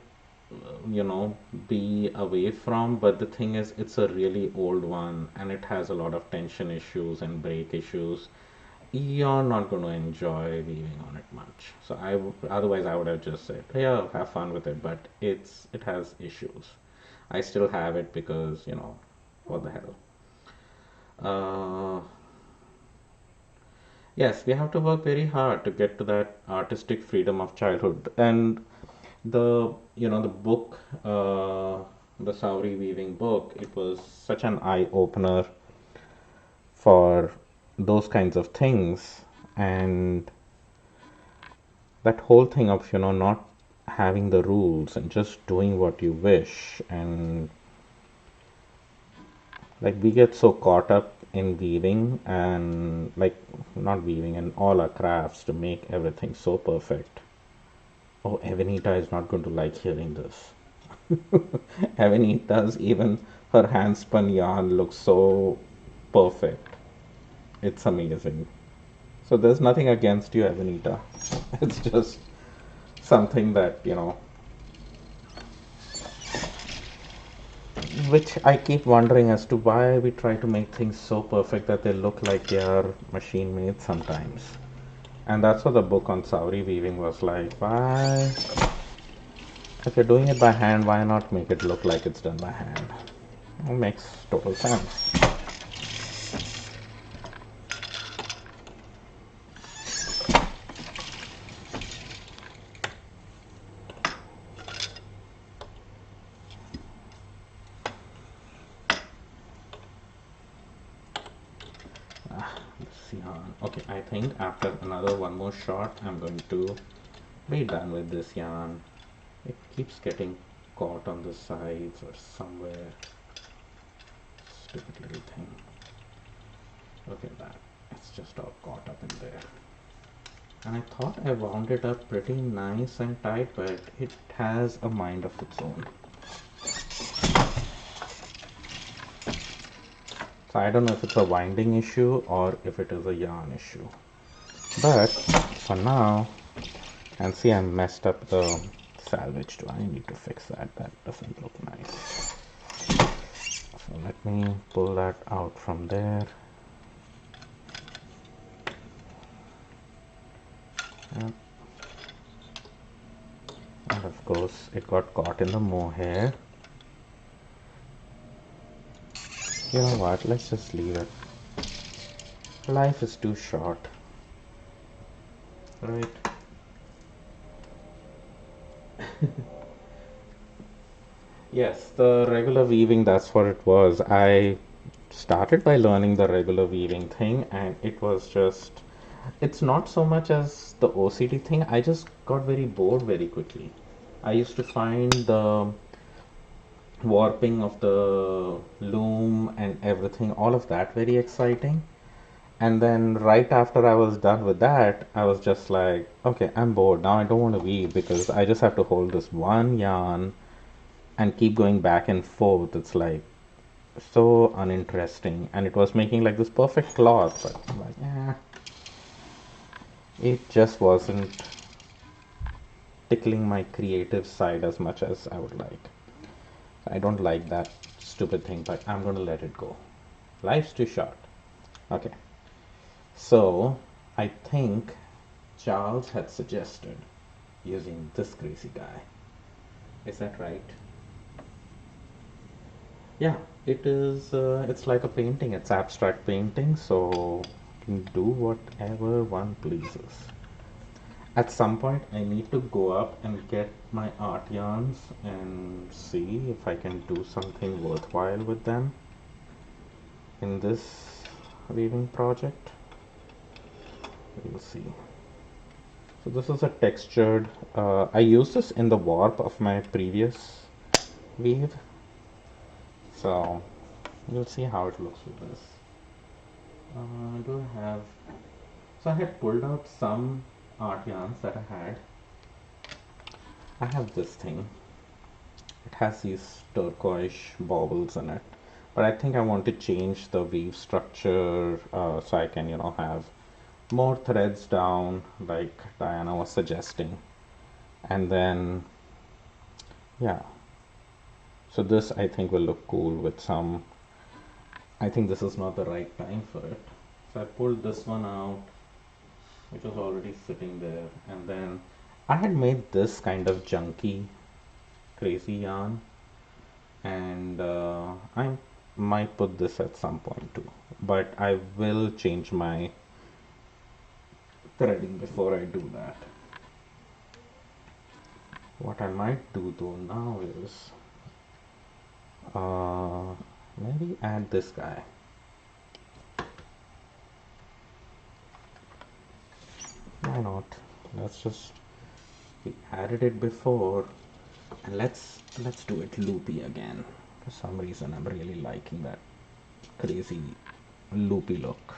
be away from, but the thing is, it's a really old one and it has a lot of tension issues and break issues. You're not going to enjoy weaving on it much. So otherwise I would have just said, yeah, have fun with it, but it has issues. I still have it because, what the hell. Uh, yes, we have to work very hard to get to that artistic freedom of childhood. And the book, the Sauri weaving book, it was such an eye opener for those kinds of things. And that whole thing of, not having the rules and just doing what you wish. And like we get so caught up in weaving and like not weaving and all our crafts to make everything so perfect. Oh, Evanita is not going to like hearing this. Evanita's even her hand spun yarn looks so perfect. It's amazing. So there's nothing against you, Evanita. It's just something that, which I keep wondering as to why we try to make things so perfect that they look like they are machine made sometimes. And that's what the book on Sauri weaving was like. Why? If you're doing it by hand, why not make it look like it's done by hand? It makes total sense. Okay, I think after another one more shot, I'm going to be done with this yarn. It keeps getting caught on the sides or somewhere. Stupid little thing. Look at that. It's just all caught up in there. And I thought I wound it up pretty nice and tight, but it has a mind of its own. So I don't know if it's a winding issue or if it is a yarn issue. But for now, and see, I messed up the salvage too. I need to fix that. That doesn't look nice. So let me pull that out from there. Yep. And of course, it got caught in the mohair. You know what? Let's just leave it. Life is too short, right? Yes, the regular weaving, that's what it was. I started by learning the regular weaving thing, and it was just, it's not so much as the OCD thing. I just got very bored very quickly. I used to find the warping of the loom and everything, all of that very exciting. And then right after I was done with that, I was just like, okay, I'm bored. Now I don't want to weave because I just have to hold this one yarn and keep going back and forth. It's like so uninteresting. And it was making like this perfect cloth, but I'm like, it just wasn't tickling my creative side as much as I would like. I don't like that stupid thing, but I'm going to let it go. Life's too short. Okay. So I think Charles had suggested using this crazy guy. Is that right? Yeah, it is. It's like a painting. It's abstract painting, so you can do whatever one pleases. At some point, I need to go up and get my art yarns and see if I can do something worthwhile with them in this weaving project. We'll see. So this is a textured. I used this in the warp of my previous weave, so we'll see how it looks with this. Do I have? So I had pulled out some art yarns that I had. I have this thing. It has these turquoise baubles in it, but I think I want to change the weave structure so I can, have more threads down, like Diana was suggesting, and then yeah. So this I think will look cool with some. I think this is not the right time for it. So I pulled this one out, which was already sitting there, and then I had made this kind of junky, crazy yarn, and I might put this at some point too, but I will change my threading before I do that. What I might do though now is maybe add this guy. Why not? Let's just, we added it before, and let's do it loopy again. For some reason I'm really liking that crazy loopy look.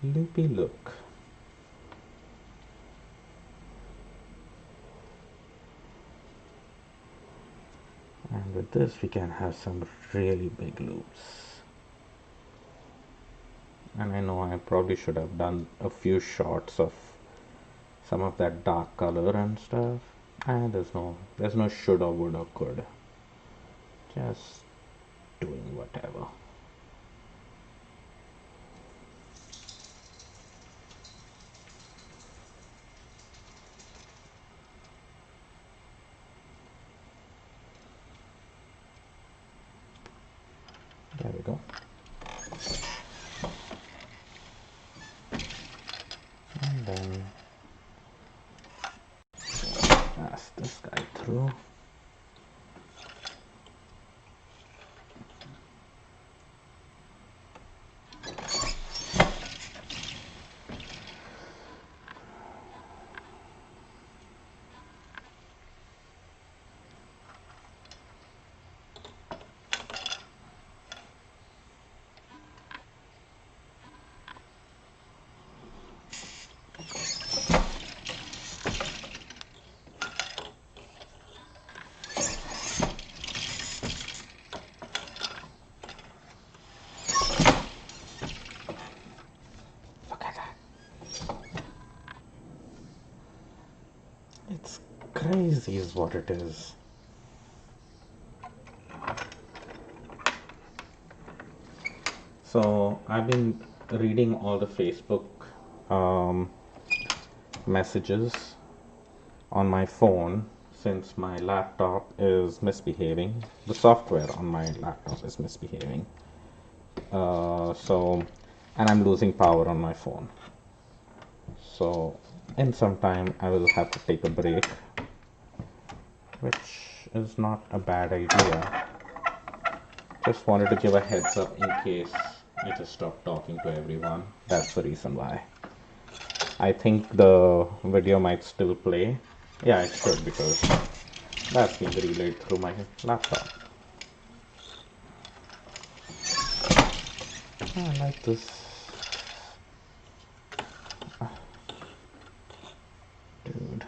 Loopy look. And with this we can have some really big loops. And I know I probably should have done a few shots of some of that dark color and stuff. And there's no should or would or could. Just doing whatever. There we go. And then pass this guy through. Look at that. It's crazy is what it is. So I've been reading all the Facebook um, messages on my phone since my laptop is misbehaving. The software on my laptop is misbehaving. So and I'm losing power on my phone. So in some time I will have to take a break, which is not a bad idea. Just wanted to give a heads up in case I just stop talking to everyone. That's the reason why. I think the video might still play. Yeah, it should, because that's being relayed through my laptop. I like this. Dude.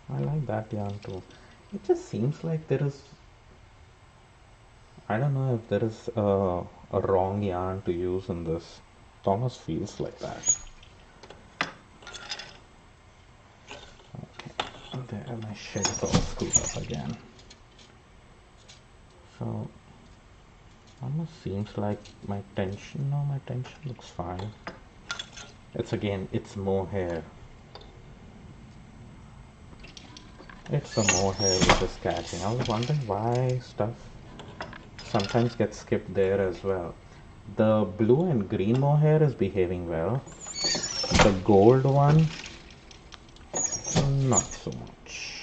I like that yarn too. It just seems like there is, I don't know if there is a wrong yarn to use in this. It almost feels like that. Okay, there, my shit is all screwed up again. So, almost seems like my tension, no, my tension looks fine. It's again, it's mohair. It's the mohair which is catching. I was wondering why stuff sometimes gets skipped there as well. The blue and green mohair is behaving well. The gold one, not so much.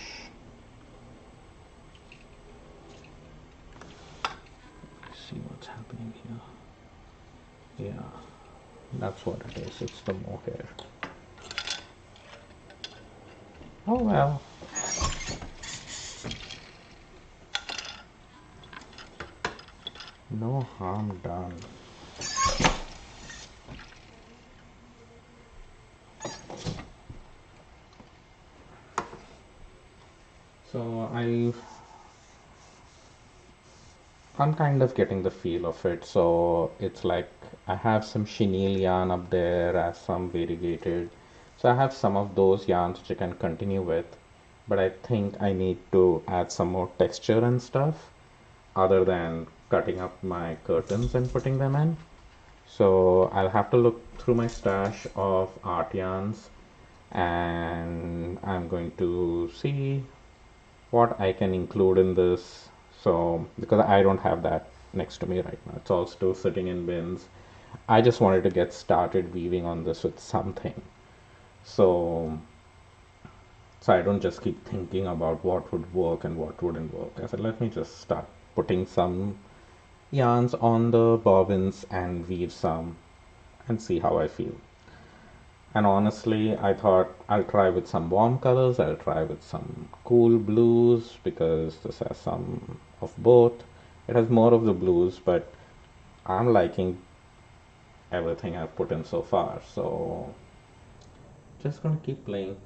Let's see what's happening here. Yeah, that's what it is. It's the mohair. Oh well. No harm done. So I'm kind of getting the feel of it. So it's like I have some chenille yarn up there, I have some variegated. So I have some of those yarns which I can continue with, but I think I need to add some more texture and stuff other than cutting up my curtains and putting them in. So I'll have to look through my stash of art yarns, and I'm going to see what I can include in this. So, because I don't have that next to me right now, it's all still sitting in bins. I just wanted to get started weaving on this with something. So, so I don't just keep thinking about what would work and what wouldn't work. I said, let me just start putting some yarns on the bobbins and weave some and see how I feel. And honestly, I thought I'll try with some warm colors, I'll try with some cool blues because this has some of both. It has more of the blues, but I'm liking everything I've put in so far, so just gonna keep playing.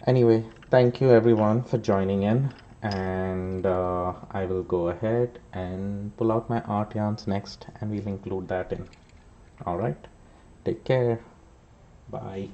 Anyway, thank you everyone for joining in, and I will go ahead and pull out my art yarns next and we'll include that in. Alright, take care. Bye.